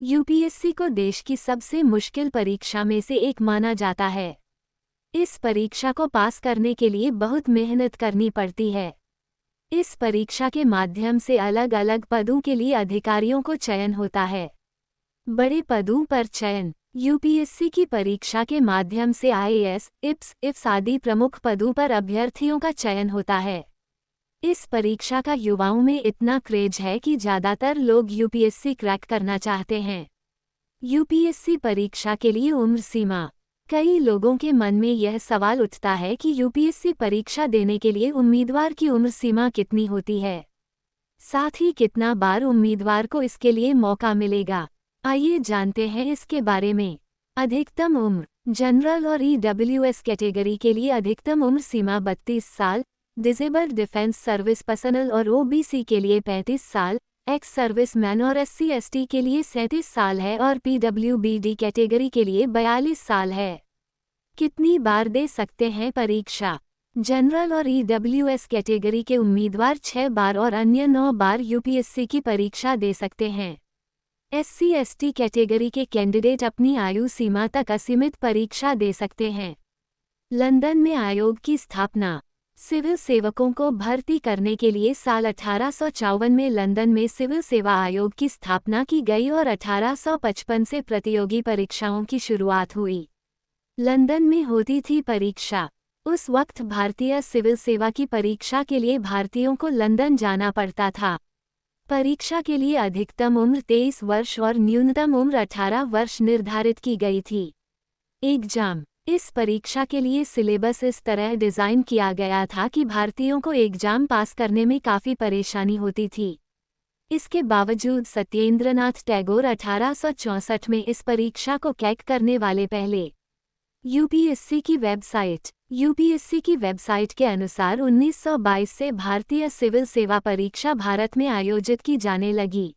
UPSC को देश की सबसे मुश्किल परीक्षा में से एक माना जाता है। इस परीक्षा को पास करने के लिए बहुत मेहनत करनी पड़ती है। इस परीक्षा के माध्यम से अलग अलग पदों के लिए अधिकारियों को चयन होता है। बड़े पदों पर चयन। यूपीएससी की परीक्षा के माध्यम से आईएएस, इप्स आदि प्रमुख पदों पर अभ्यर्थियों का चयन होता है। इस परीक्षा का युवाओं में इतना क्रेज है कि ज़्यादातर लोग यूपीएससी क्रैक करना चाहते हैं। यूपीएससी परीक्षा के लिए उम्र सीमा। कई लोगों के मन में यह सवाल उठता है कि यूपीएससी परीक्षा देने के लिए उम्मीदवार की उम्र सीमा कितनी होती है, साथ ही कितना बार उम्मीदवार को इसके लिए मौका मिलेगा। आइए जानते हैं इसके बारे में। अधिकतम उम्र। जनरल और ईडब्ल्यूएस कैटेगरी के लिए अधिकतम उम्र सीमा 32 साल, डिसेबल्ड डिफेंस सर्विस पर्सनल और ओबीसी के लिए 35 साल, एक्स सर्विसमैन और एससी/एसटी के लिए 37 साल है और पीडब्ल्यूबीडी कैटेगरी के लिए 42 साल है। कितनी बार दे सकते हैं परीक्षा? जनरल और ईडब्ल्यूएस कैटेगरी के उम्मीदवार 6 बार और अन्य 9 बार यूपीएससी की परीक्षा दे सकते हैं। एससी/एसटी कैटेगरी के कैंडिडेट अपनी आयु सीमा तक असीमित परीक्षा दे सकते हैं। लंदन में आयोग की स्थापना। सिविल सेवकों को भर्ती करने के लिए साल 1854 में लंदन में सिविल सेवा आयोग की स्थापना की गई और 1855 से प्रतियोगी परीक्षाओं की शुरुआत हुई। लंदन में होती थी परीक्षा। उस वक्त भारतीय सिविल सेवा की परीक्षा के लिए भारतीयों को लंदन जाना पड़ता था। परीक्षा के लिए अधिकतम उम्र 23 वर्ष और न्यूनतम उम्र 18 वर्ष निर्धारित की गई थी। एग्जाम। इस परीक्षा के लिए सिलेबस इस तरह डिज़ाइन किया गया था कि भारतीयों को एग्जाम पास करने में काफ़ी परेशानी होती थी। इसके बावजूद सत्येंद्रनाथ टैगोर 1864 में इस परीक्षा को क्रैक करने वाले पहले। यूपीएससी की वेबसाइट। यूपीएससी की वेबसाइट के अनुसार 1922 से भारतीय सिविल सेवा परीक्षा भारत में आयोजित की जाने लगी।